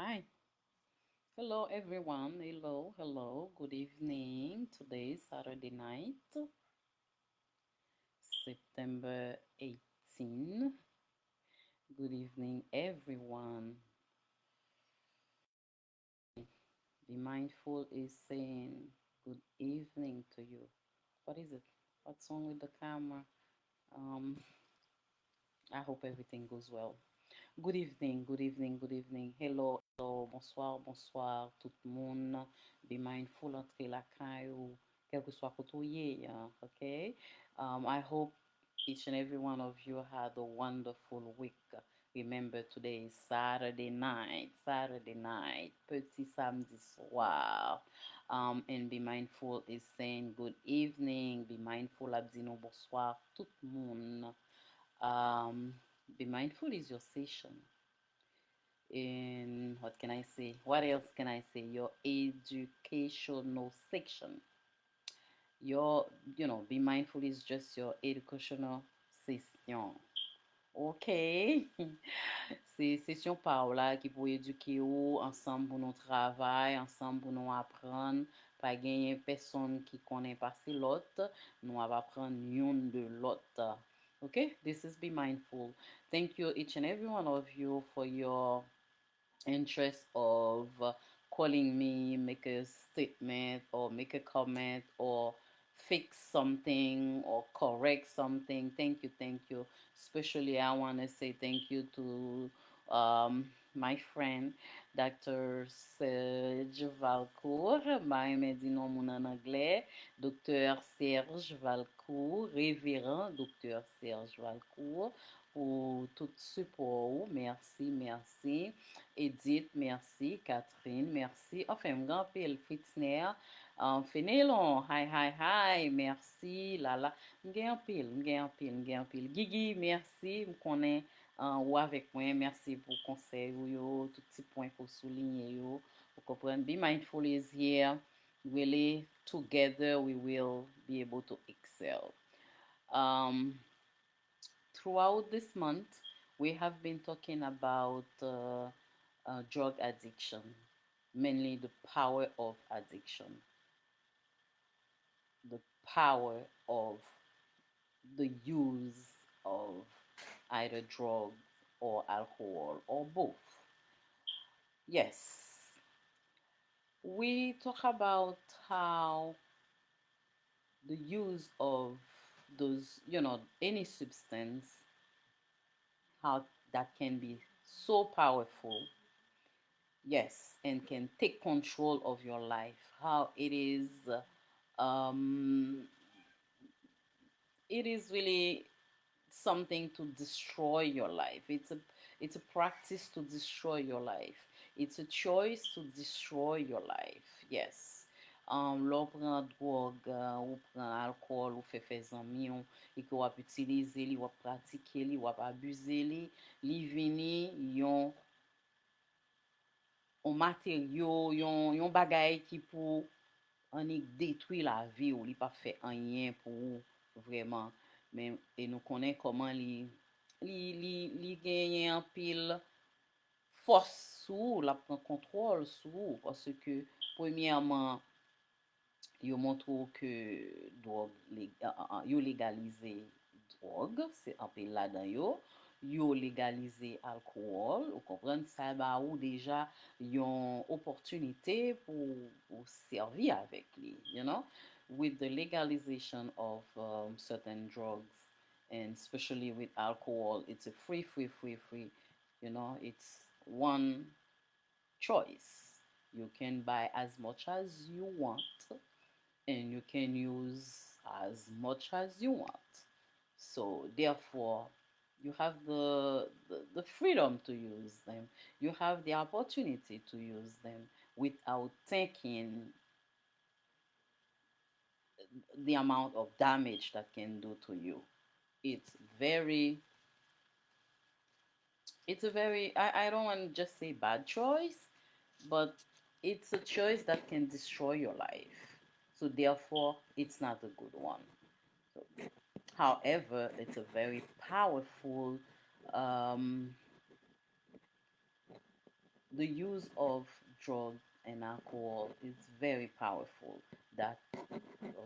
Hi. Hello, everyone. Hello, hello. Good evening. Today is Saturday night, September 18. Good evening, everyone. Be mindful is saying good evening to you. What is it? What's wrong with the camera? Um, I hope everything goes well. Good evening, good evening, good evening. Hello, hello, bonsoir, bonsoir, tout le monde. Be mindful entre la caille ou quel que soit côté, okay? I hope each and every one of you had a wonderful week. Remember, today is Saturday night, petit samedi soir. And be mindful is saying good evening. Be mindful, abdino bonsoir, tout le monde. Um, be mindful is your session. In what can I say? What else can I say? Your educational section. Your, be mindful is just your educational session. Ok? C'est session pa ou la ki pou eduke ou, ansan pou nou travay, ansan pou nou apren, pa genyen person ki konen pase lot, nou ap apren yon de lot. Okay? This is Be Mindful. Thank you each and every one of you for your interest of calling me, make a statement or make a comment or fix something or correct something. Thank you, thank you. Especially, I want to say thank you to my friend, Dr. Serge Valcourt. My medino mon en anglais, Dr. Serge Valcourt, révérend Dr. Serge Valcourt, pour tout support. Merci, merci. Edith, merci. Catherine, merci. Enfin, grand pile, Fitzner. Fenelon, hi, hi, hi, merci. Lala, m'gen pile, m'gen pile, m'gen pile. Gigi, merci. M'konnen ou avec moi. Merci pour conseil ou yo, tout petit point pour souligner yo. Vous comprenez? Be mindful is here. Really, together we will be able to excel. Um, Throughout this month, we have been talking about drug addiction, mainly the power of addiction, the power of the use of either drugs or alcohol or both. Yes, we talk about how the use of those, any substance, how that can be so powerful. Yes, and can take control of your life. How um, it is really something to destroy your life. It's a practice to destroy your life. It's a choice to destroy your life. Yes. Lò pran drog, ou pran alkol, ou fe zanmi ou, e ke wap utilize li, wap pratike li, wap abuse li, li vini yon materyo, yon bagay ki pou anik detwi la vi ou, li pa fe anyen pou ou vreman. Men, e nou konen koman li genyen an pil fos sou, la pren kontrol sou, parce ke, premiyaman, yo montrou ke yo legalize drog, se apel la dan yo legalize alkohol, ou kompren, sa ba ou deja yon opportunite pou servi avek li, with the legalization of certain drugs, and especially with alcohol, it's a free, it's one choice. You can buy as much as you want, and you can use as much as you want. So therefore, you have the freedom to use them. You have the opportunity to use them without thinking the amount of damage that can do to you. It's very, it's a very, I don't want to just say bad choice, but it's a choice that can destroy your life. So therefore, it's not a good one. So, however, it's a very powerful um, the use of drug and alcohol is very powerful. That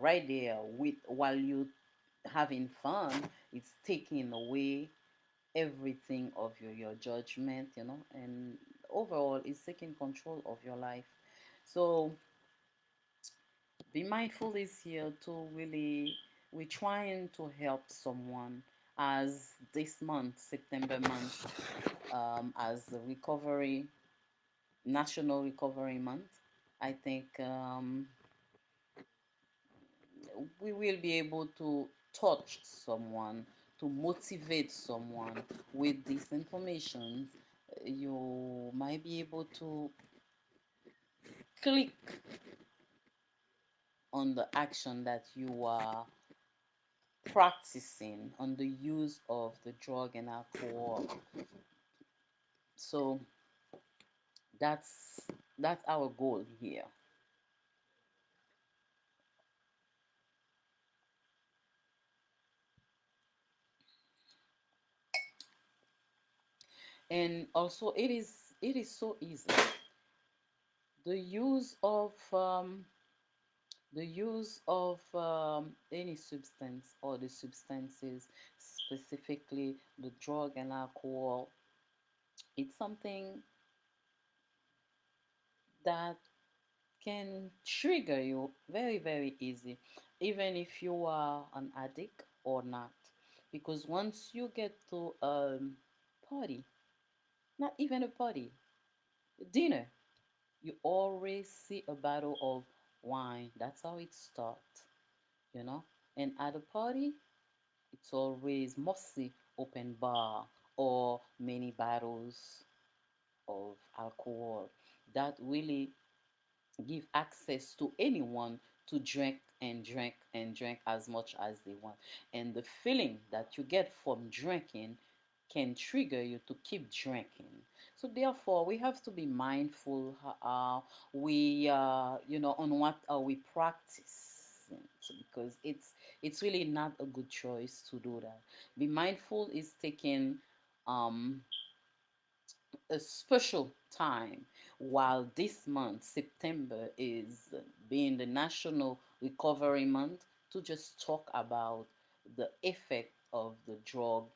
right there, with while you having fun, it's taking away everything of your judgment, and overall, it's taking control of your life. So be mindful is here to really, we're trying to help someone as this month, September month, as the recovery, National Recovery Month. I think we will be able to touch someone, to motivate someone with these information. You might be able to click on the action that you are practicing on the use of the drug and alcohol. So that's that's our goal here. And also it is so easy. The use of any substance, or the substances, specifically the drug and alcohol, it's something that can trigger you very, very easy, even if you are an addict or not. Because once you get to a party, not even a party, dinner, you always see a bottle of wine. That's how it starts, you know. And at a party, it's always mostly open bar or many bottles of alcohol that really give access to anyone to drink and drink and drink as much as they want. And the feeling that you get from drinking can trigger you to keep drinking. So therefore, we have to be mindful. We on what are we practicing. So because it's really not a good choice to do that. Be mindful is taking um a special time, while this month, September, is being the National Recovery Month, to just talk about the effect of the drug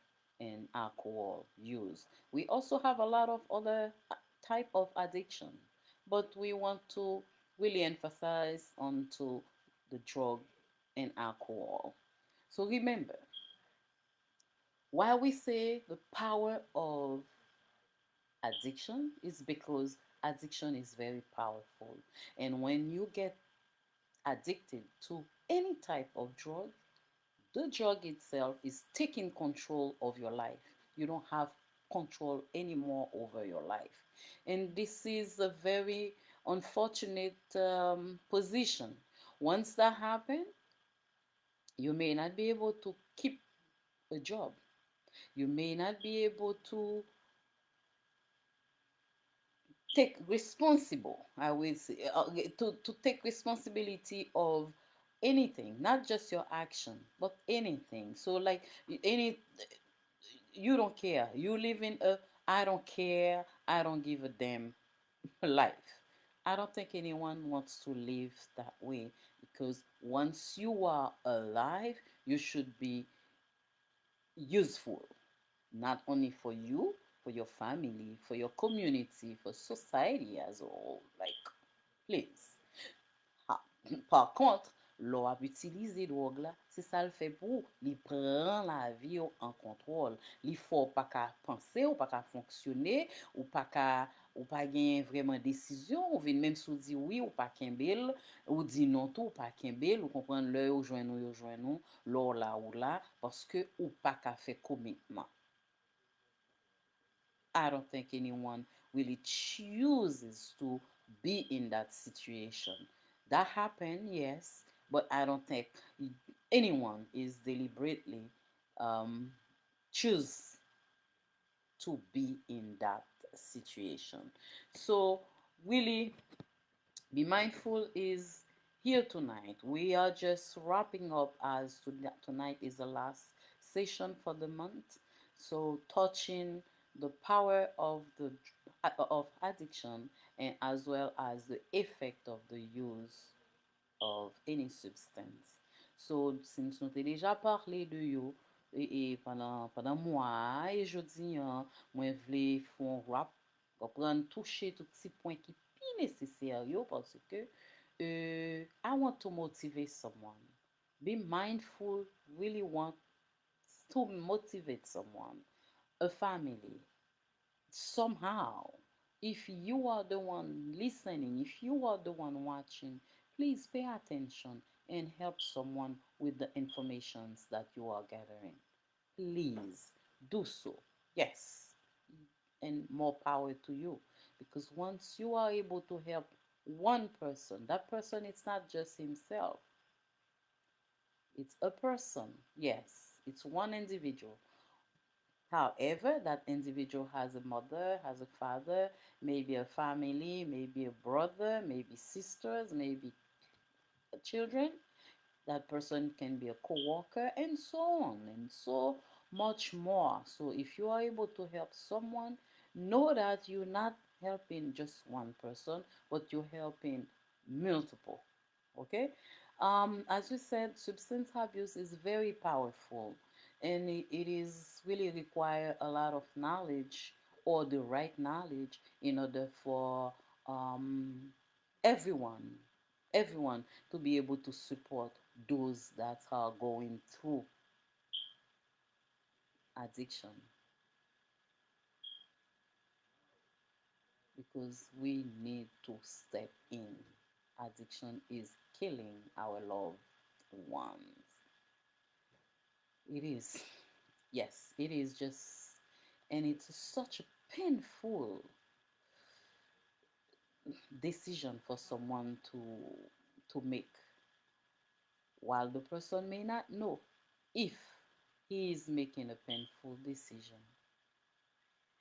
and alcohol use. We also have a lot of other type of addiction, but we want to really emphasize onto the drug and alcohol. So remember, while we say the power of addiction, is because addiction is very powerful. And when you get addicted to any type of drug, the drug itself is taking control of your life. You don't have control anymore over your life. And this is a very unfortunate position. Once that happens, you may not be able to keep a job. You may not be able to take responsible, I will say, to take responsibility of anything, not just your action, but anything. So like any, you don't care, you live in a I don't care, I don't give a damn life. I don't think anyone wants to live that way, because once you are alive, you should be useful, not only for you, for your family, for your community, for society as a whole. Like, please. Ha. Par contre, lò ap utilize drog la, se sa l fe pou, li pran la vi ou an kontrol. Li fò pa ka panse, ou pa ka fonksyone, ou pa gen vreman desisyon, ou vin menm sou di oui, ou pa kembel, ou di non tou, ou pa kembel, ou kompren lè ou jwen nou, yo jwen nou, lò la ou la, paske ou pa ka fe komitman. I don't think anyone really chooses to be in that situation. That happened, yes, but I don't think anyone is deliberately um, choose to be in that situation. So really, be mindful is here tonight. We are just wrapping up, as tonight is the last session for the month. So touching the power of the of addiction and as well as the effect of the use of any substance. So, since nous t'ai déjà parlé de yo, pendant moi, et jodi an, mwen vle fon rap, repren touche tout ti point ki pi neseser yo, parce que I want to motivate someone. Be mindful, really want to motivate someone, a family, somehow. If you are the one listening, if you are the one watching, please pay attention and help someone with the informations that you are gathering. Please do so. Yes. And more power to you. Because once you are able to help one person, that person is not just himself, it's a person. Yes, it's one individual. However, that individual has a mother, has a father, maybe a family, maybe a brother, maybe sisters, maybe children. That person can be a co-worker and so on and so much more. So if you are able to help someone, know that you're not helping just one person, but you're helping multiple. Okay. As we said, substance abuse is very powerful, and it is really require a lot of knowledge, or the right knowledge, in order for um, everyone everyone to be able to support those that are going through addiction, because we need to step in. Addiction is killing our loved ones. It is. Yes, it is just, and it's such a painful decision for someone to make, while the person may not know if he is making a painful decision.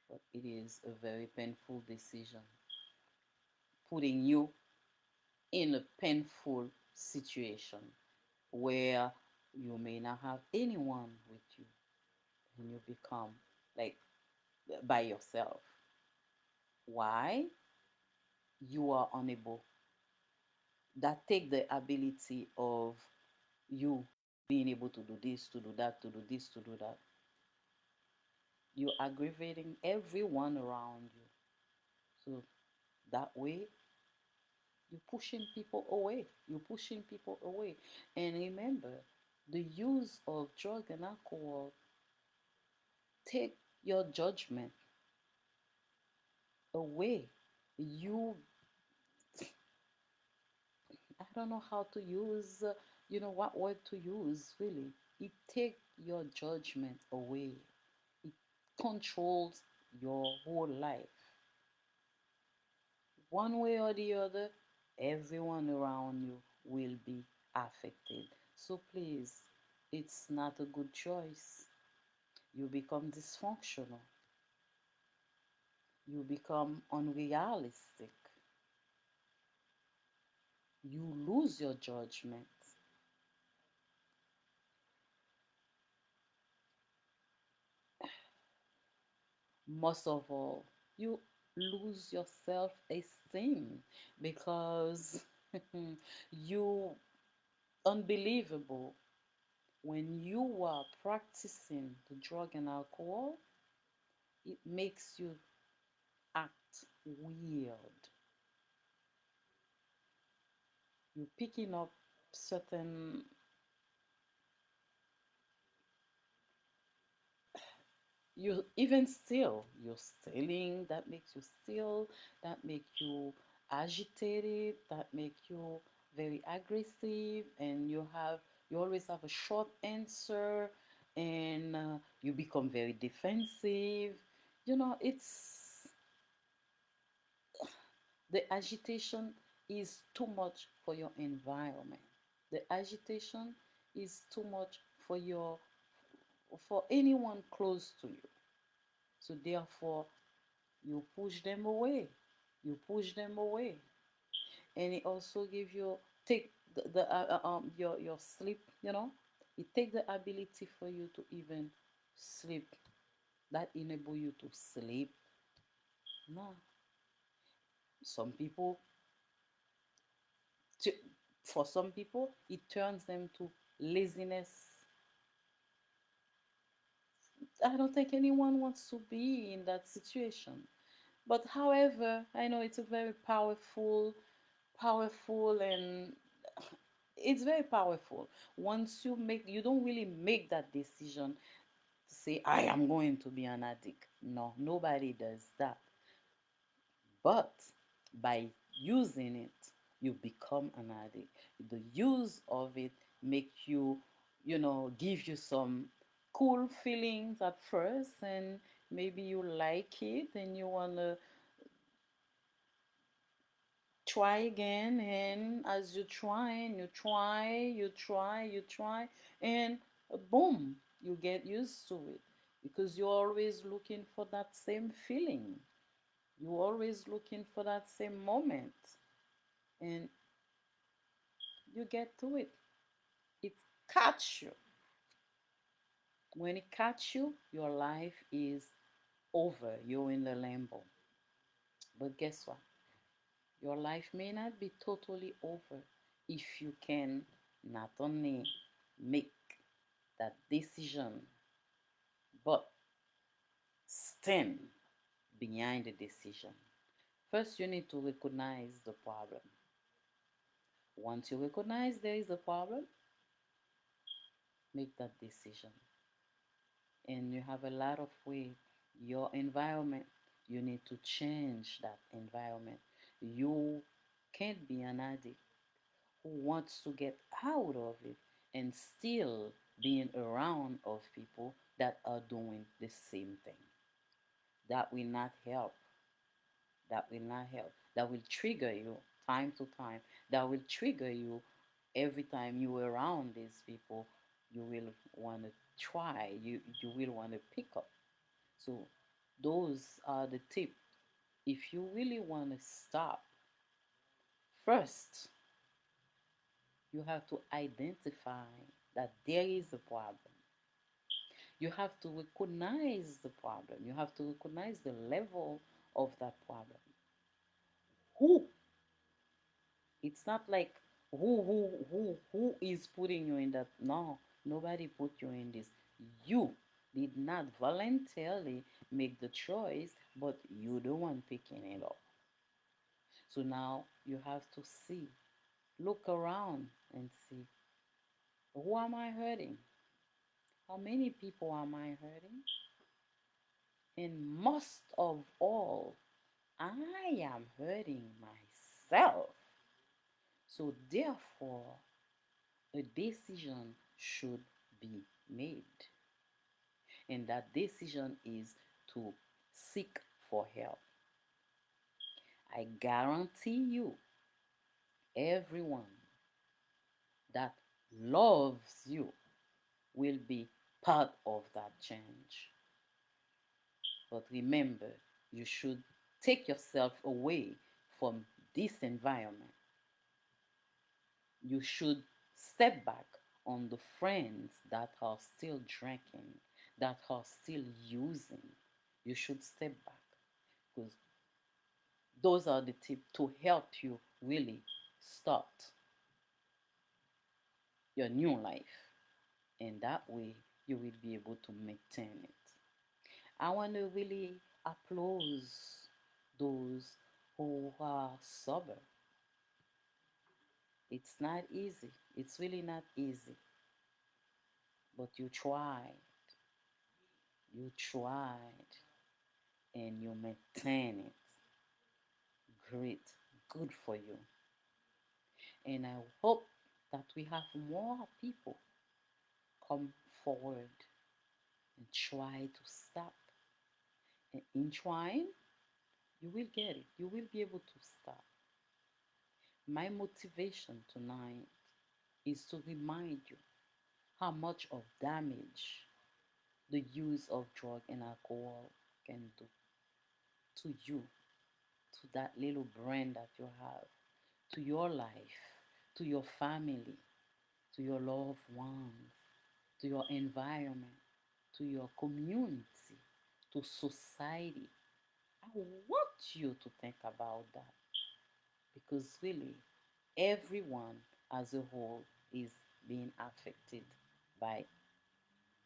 But it is a very painful decision, putting you in a painful situation where you may not have anyone with you, and you become like by yourself. Why? You are unable. That take the ability of you being able to do this, to do that, to do this, to do that. You're aggravating everyone around you. So that way, you're pushing people away. You're pushing people away. And remember, the use of drug and alcohol take your judgment away. You, I don't know how to use, what word to use really. It take your judgment away. It controls your whole life. One way or the other, everyone around you will be affected. So please, it's not a good choice. You become dysfunctional, you become unrealistic, you lose your judgment. Most of all, you lose your self esteem, because you unbelievable when you are practicing the drug and alcohol, it makes you act weird. You're picking up certain, you even still, you're stealing, that makes you steal, that make you agitated, that make you very aggressive, and you always have a short answer, and you become very defensive. It's the agitation is too much for your environment. The agitation is too much for anyone close to you. So therefore, you push them away. You push them away, and it also give you take your sleep. It take the ability for you to even sleep. That enable you to sleep. No, some people, to, for some people, it turns them to laziness. I don't think anyone wants to be in that situation. But however, I know it's a very powerful, and it's very powerful. Once you don't really make that decision to say, I am going to be an addict. No, nobody does that. But by using it, you become an addict. The use of it make you, give you some cool feelings at first, and maybe you like it and you want to try again. And as you try and you try, and boom, you get used to it, because you're always looking for that same feeling. You're always looking for that same moment, and you get to it. It catch you. When it catch you, your life is over. You're in the limbo. But guess what? Your life may not be totally over if you can not only make that decision, but stand behind the decision. First, you need to recognize the problem. Once you recognize there is a problem, make that decision. And you have a lot of way. Your environment, you need to change that environment. You can't be an addict who wants to get out of it and still being around of people that are doing the same thing. That will not help. That will not help. That will trigger you time to time. That will trigger you every time you are around these people. You will want to try. You will want to pick up. So those are the tips. If you really want to stop, first you have to identify that there is a problem. You have to recognize the problem. You have to recognize the level of that problem. Who? It's not like who is putting you in that. No, nobody put you in this. You did not voluntarily make the choice, but you the one picking it up. So now you have to see, look around and see, who am I hurting? How many people am I hurting? And most of all, I am hurting myself. So therefore, a decision should be made. And that decision is to seek for help. I guarantee you, everyone that loves you will be part of that change. But remember, you should take yourself away from this environment. You should step back on the friends that are still drinking, that are still using. You should step back, because those are the tips to help you really start your new life. And that way, you will be able to maintain it. I want to really applaud those who are sober. It's not easy. It's really not easy. But you tried. You tried. And you maintain it. Great. Good for you. And I hope that we have more people come forward and try to stop. And in trying, you will get it. You will be able to stop. My motivation tonight is to remind you how much of damage the use of drug and alcohol can do to you, to that little brain that you have, to your life, to your family, to your loved ones, to your environment, to your community, to society. I want you to think about that. because really everyone as a whole is being affected by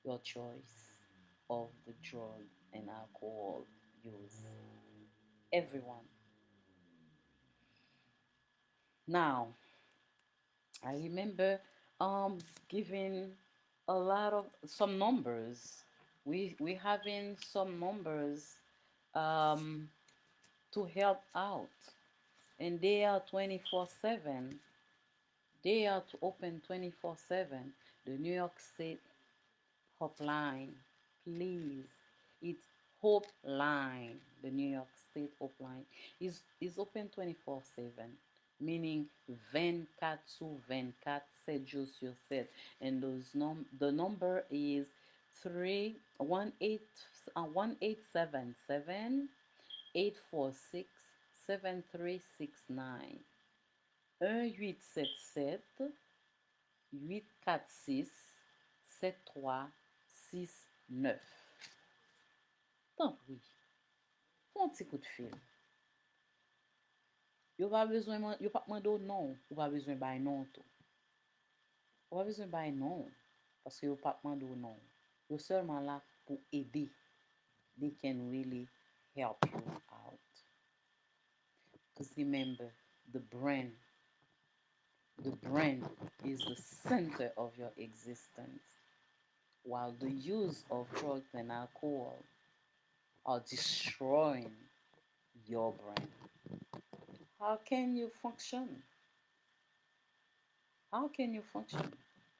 your choice of the drug and alcohol use. Everyone. Now, I remember giving a lot of some numbers. We having some numbers um to help out, and they are 24/7. They are open 24/7. The New York State Hotline, please. It's Hope Line. The New York State Hope Line is open 24/7, meaning 24 sur 24, 7 jours sur 7. And the number is 1877 846 7369. 1-877-846-7369. Tant pis, fon ti kou de fil. Yo pa bezwen, yo pa mando non, ou pa bezwen bay non tou. Ou pa bezwen bay non, paske yo pa mando non. Yo seulement la pou ede. They can really help you out. Because remember, the brain is the center of your existence, while the use of drugs and alcohol are destroying your brain. How can you function? How can you function?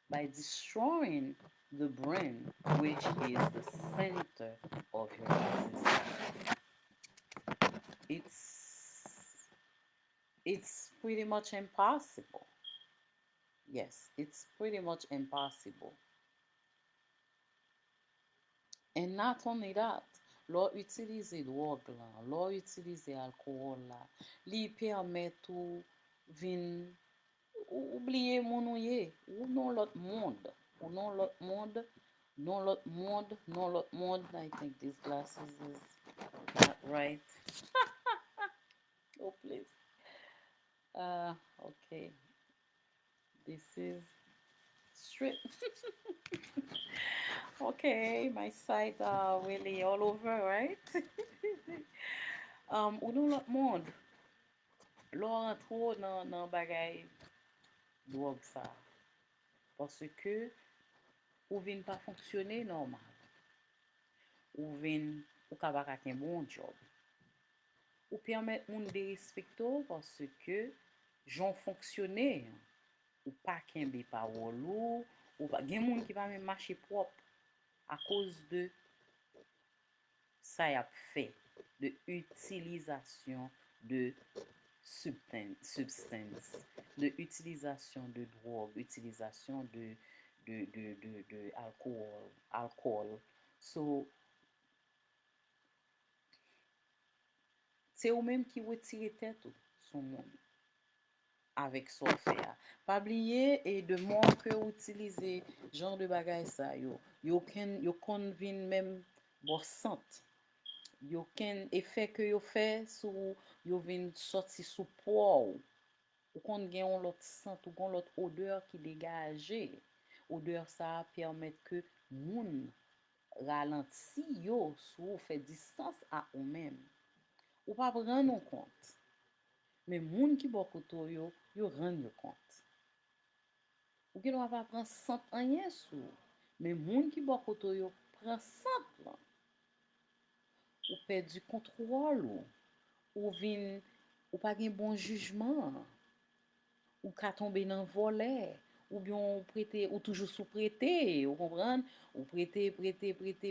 By destroying the brain, which is the center of your existence. It's pretty much impossible. Yes, it's pretty much impossible. And not only that, lò utilize drog la, lò utilize alkohol la, li permet ou vin oubliye moun ou ye, ou non lot monde, ou non lot monde, non lot monde, non lot monde. I think these glasses is not right. Oh, please. Okay. This is straight. Okay, my side are really all over, right? Ou nou lot monde, lò antro nan bagay drog sa. Paske ou vin pa fonksyone normal. Ou ka baka ken bon job. Ou permet moun de respekto paske jon fonksyone. Ou pa ken be parol ou pa gen moun ki pa men mache prop a cause de sa y ap fe, de utilisasyon de substance, de utilisasyon de drogue, utilisasyon de alcool. So, se ou menm ki retire tèt ou son moun avèk so fè a. Pa bliye e de moun ke ou utilize jan de bagay sa yo. Yo kon vin menm bo sant. Yo ken efè ke yo fè sou yo vin sorti sou pou ou kon gen yon lot sant ou kon lot odeur ki degaje. Odeur sa permet ke moun ralanti yo sou fè distans a ou menm. Ou pa pran nou kont. Men moun ki bo koto yo ran yo kont. Ou ki nou pa pran sant anyen sou. Men moun ki bo koto yo pran sant lan. Ou perdu kontrol ou pa gen bon jujman, ou ka tombe nan volè, ou bien ou toujou sou prete, ou kompran, ou prete,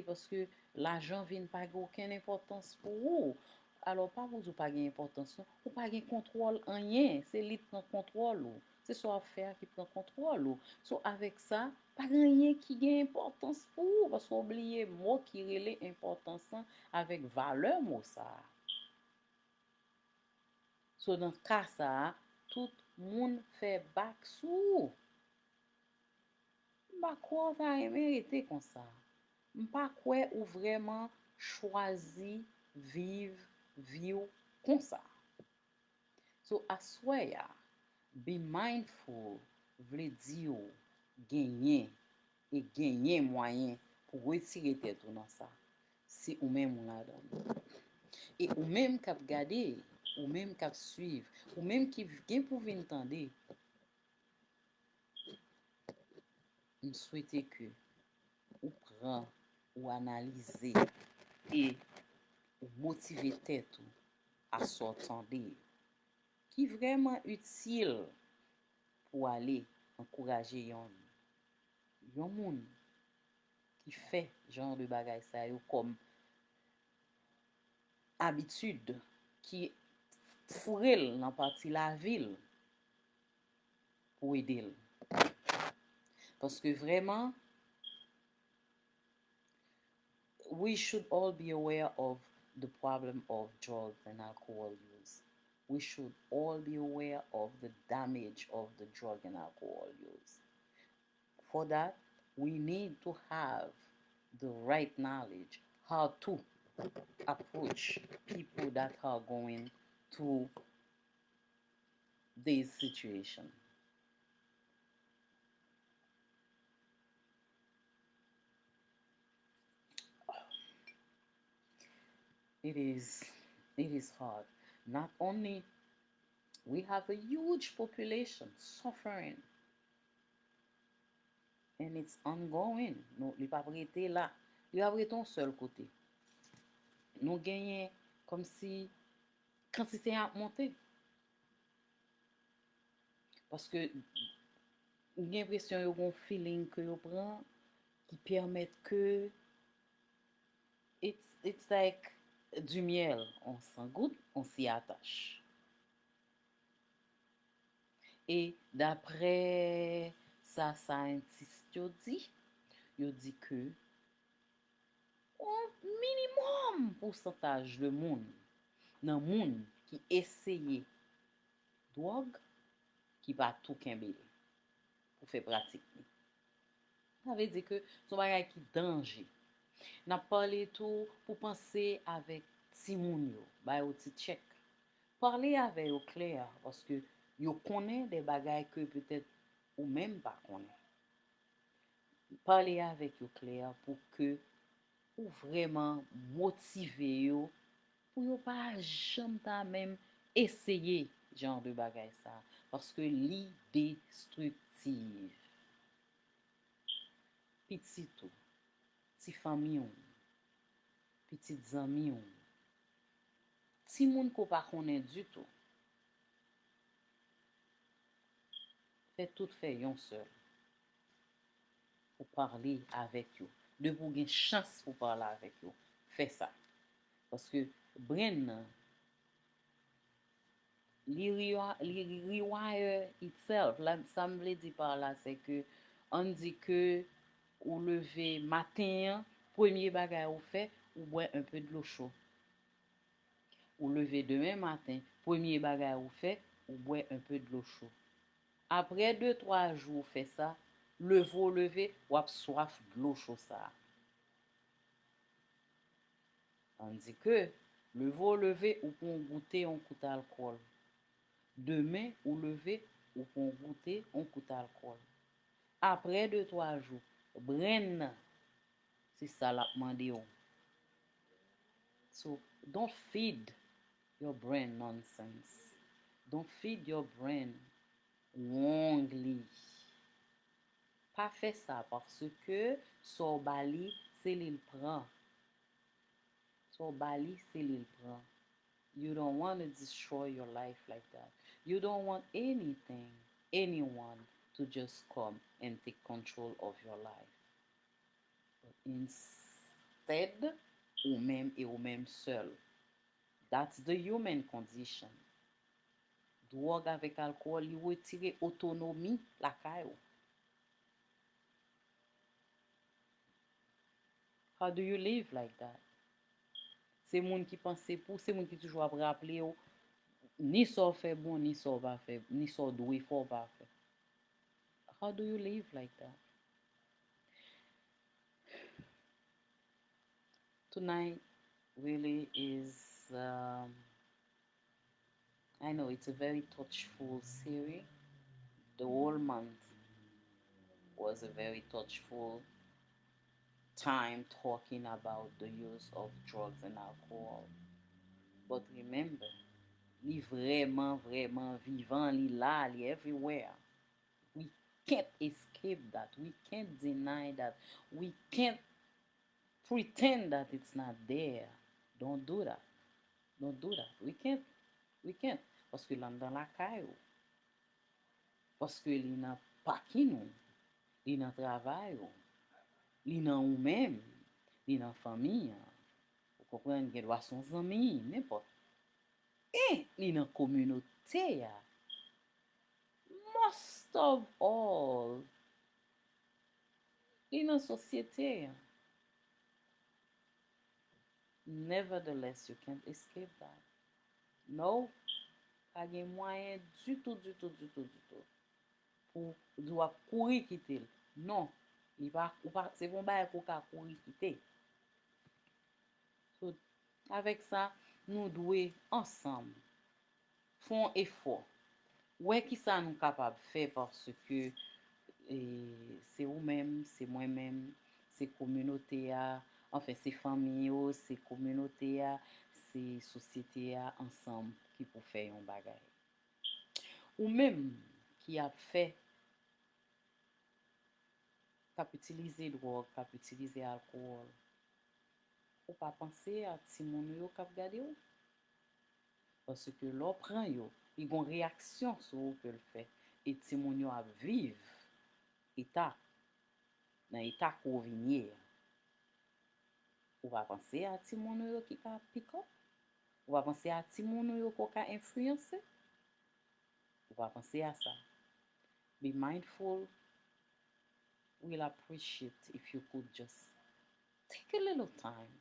paske l'ajan vin pa gen aucun importans pou ou. Alors, pa pou ou pa gen importans, ou pa gen kontrol anyen, se li pran kontrol ou. Se so afer ki pran kontrol ou. So, avek sa, pa gen yen ki gen importans pou ou, paske oubliye mò ki rele importansan avek valeur mò sa. So, nan ka sa, tout moun fè bak sou. Mpa kwa ta emerite kon sa. Mpa kwe ou vreman chwazi viv kon sa. So aswaya, be mindful vle di yo genyen e genyen mwayen pou retire tet ou nan sa. Si ou men moun la dan. E ou men kap gade, ou men kap suiv, ou men ki gen pou vin tande, m souwete ke ou pran, ou analize, e ou motive tet ou a sotande, ki vreman util pou ale ankouraje yon moun ki fe jan de bagay sa yo kom habitude, ki furel nan pati la vil pou edel. Paske vreman, we should all be aware of the problem of drugs and alcohol use. We should all be aware of the damage of the drug and alcohol use. For that, we need to have the right knowledge how to approach people that are going through this situation. It is hard. Not only we have a huge population suffering, and it's ongoing. Nou, li pa prete la. Li pa prete on seul kote. Nou genyen kom si kantite a monte. Paske gen presyon yo gon feeling ke yo pran ki permet ke it's like du miel. On s'en goûte, on s'y attache. Et d'apre sa scientist yo di ke un minimum pourcentage de moun nan moun ki eseye drog ki pa tou kembe pou fe pratik ni. Ça veut dire que son bagay ki danje. N'a parlé tout pour penser avec ti moun yo, bay ou ti check. Parler avec yo clair parce que yo connaît des bagay que peut-être ou même pas connaît. Parler avec yo clair pour que ou vraiment motiver yo pour yo pas jamais ta même essayer genre de bagay ça parce que li destructive. Petit tout, ti fami yon, petit zami yon, ti moun ko pa konnen du tout. Fè tout fè yon seul. Pour parler avec yo. De pou gen chance pour parler avec yo. Fè ça. Parce que brain li rewire itself. Ça me vle di par là, c'est que on dit que ou lever matin, premier bagay ou fait, ou boire un peu de l'eau chaude. Ou lever demain matin, premier bagay ou fait, ou boire un peu de l'eau chaude. Après 2-3 jours fait ça, lever, ou ap soif de l'eau chaude ça. Tandis que lever ou pour goûter un coup d'alcool. Demain ou lever ou pour goûter un coup d'alcool. Après 2-3 jours, brain c'est ça la demandé. So don't feed your brain nonsense. Don't feed your brain wrongly. Pas fait ça parce que son bali c'est l'il prend. Son bali c'est l'il prend. You don't want to destroy your life like that. You don't want anyone to just come and take control of your life. But instead, ou même seul. That's the human condition. Drogue avec alcool, li retire autonomie la kayo. How do you live like that? C'est moun qui pense pour, c'est moun qui toujours ap rappele ou, ni so fait bon, ni so va fait, ni so doué faut pas faire. How do you live like that? Tonight really is I know it's a very touchful series. The whole month was a very touchful time talking about the use of drugs and alcohol. But remember, li vraiment, vraiment vivant, li la, li everywhere. We can't escape that. We can't deny that. We can't pretend that it's not there. Don't do that. Don't do that. We can't. We can't. Parce que l'an dans la caille, parce que li nan paki nou, li nan travay ou, li nan ou même, li nan fami, ou kompren gen dwa son zami, n'importe. Li nan komunote ya. Most of all, li nan sosyete ya. Nevertheless, you can't escape that. No, pa gen mwayen du tout, du tout, du tout, du tout. Pou dwa kouri kite l. Non, se bon ba ko ka kouri kite. So, avec ça, nous devons ensemble font effort. Ouais, qui ça nous capable de faire parce que c'est vous-même, c'est moi-même, c'est communauté, enfin c'est famille, c'est communauté, c'est société ensemble qui pour faire un bagage. Ou même qui a fait, qui a utilisé drogue, qui a utilisé alcool, ou pas penser à ti moun yo k'ap gade ou. Parce que l'on prend yo, il y a une réaction sur ce que le fait. Et ti moun yo ap vive état, dans état qu'on vient. Ou va penser à ti moun yo qui ka pick up. Ou va penser à ti moun yo qui ka influencer. Ou va penser à ça. Be mindful. We'll appreciate if you could just take a little time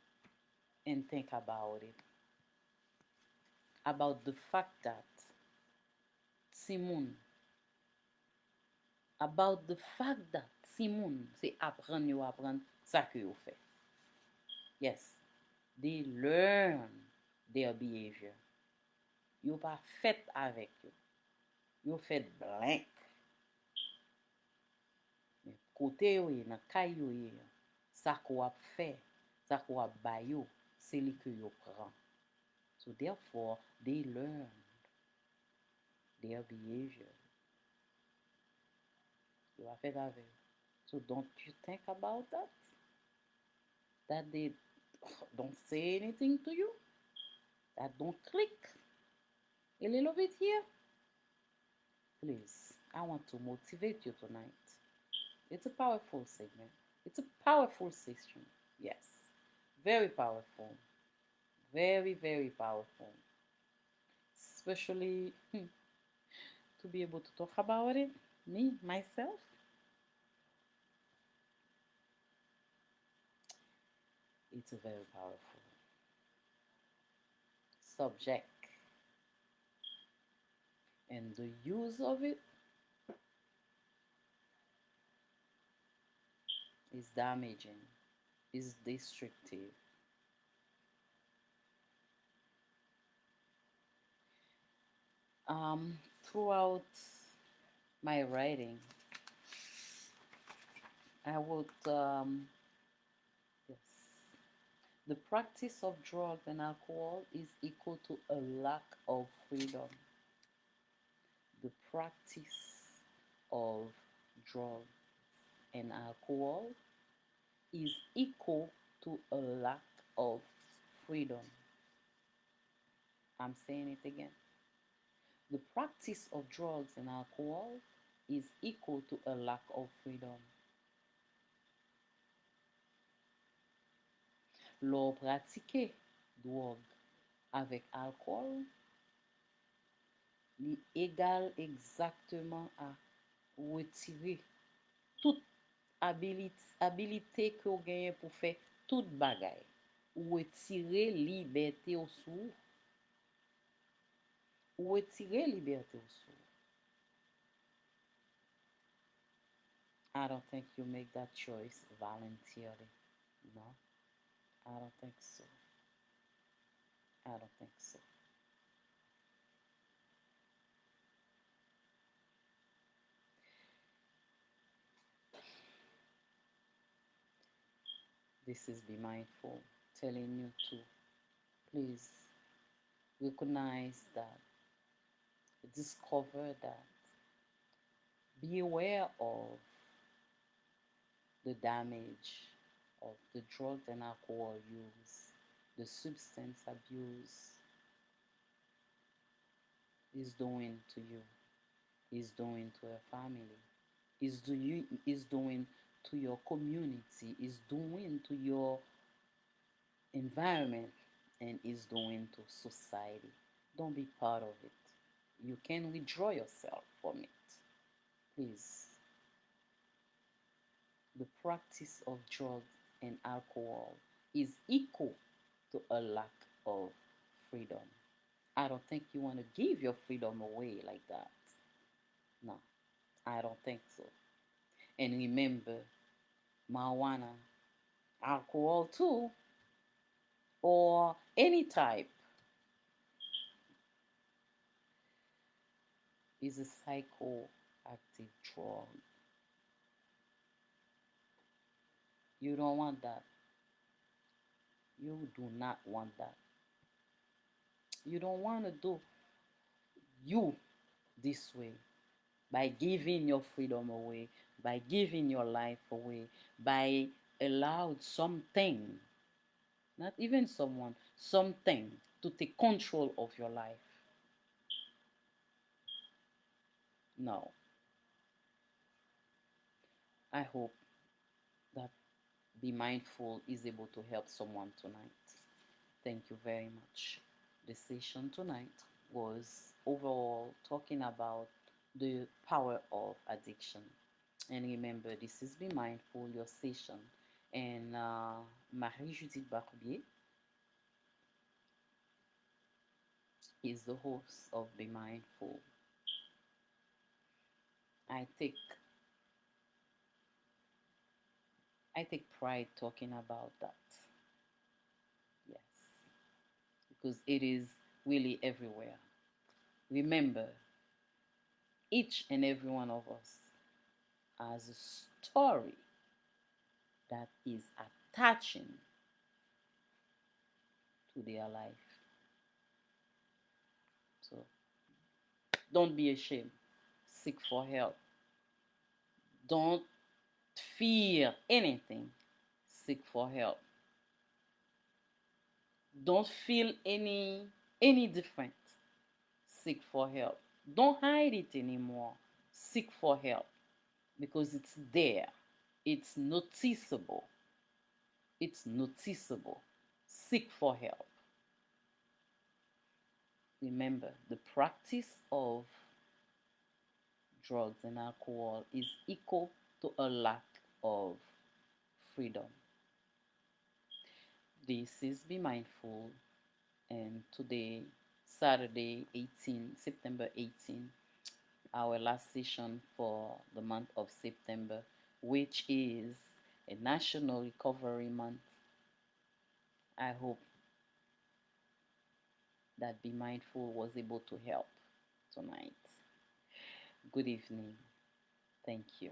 and think about it. About the fact that Simon, about the fact that Simon, c'est apprendre ça que vous fait. Yes, they learn their behavior. Yo pas fait avec yo. Yo fait blank. Mais côté yo, dans kay yo, ça qu'on a fait, ça qu'on a bay yo, c'est li que yo prend. So therefore, they learn their behavior. Yo a fait avec. So don't you think about that? That they don't say anything to you? That don't click a little bit here? Please, I want to motivate you tonight. It's a powerful segment. It's a powerful session. Yes. Very powerful. Very, very powerful. Especially to be able to talk about it, me, myself. It's a very powerful subject. And the use of it is damaging, is destructive. Throughout my writing, I would yes, the practice of drugs and alcohol is equal to a lack of freedom. The practice of drugs and alcohol is equal to a lack of freedom. I'm saying it again. The practice of drugs and alcohol is equal to a lack of freedom. Lò pratike drog avec alcool, li égal exactement à retirer toute habilité que vous gagnez pour faire toute bagaille. Ou retirer liberté au sou. Ou retirer liberté au sou. I don't think you make that choice voluntarily. No, I don't think so. I don't think so. This is Be Mindful telling you to please recognize that, discover that, be aware of the damage of the drug and alcohol use, the substance abuse is doing to you, is doing to your family, is doing to your community, is doing to your environment, and is doing to society. Don't be part of it. You can withdraw yourself from it. Please. The practice of drugs and alcohol is equal to a lack of freedom. I don't think you want to give your freedom away like that. No, I don't think so. And remember, marijuana, alcohol too, or any type is a psychoactive drug. You don't want that. You do not want that. You don't want to do you this way by giving your freedom away, by giving your life away, by allowed something, not even someone, something to take control of your life. No. I hope that Be Mindful is able to help someone tonight. Thank you very much. The session tonight was overall talking about the power of addiction. And remember, this is Be Mindful, your session. And Marie-Judith Barbier is the host of Be Mindful. I take I take pride talking about that. Yes, because it is really everywhere. Remember, each and every one of us has a story that is attaching to their life. So don't be ashamed. Seek for help. Don't fear anything. Seek for help. Don't feel any different. Seek for help. Don't hide it anymore. Seek for help because it's there. It's noticeable. It's noticeable. Seek for help. Remember, the practice of drugs and alcohol is equal to a lack of freedom. This is Be Mindful, and today, Saturday 18, September 18, our last session for the month of September, which is a National Recovery Month. I hope that Be Mindful was able to help tonight. Good evening. Thank you.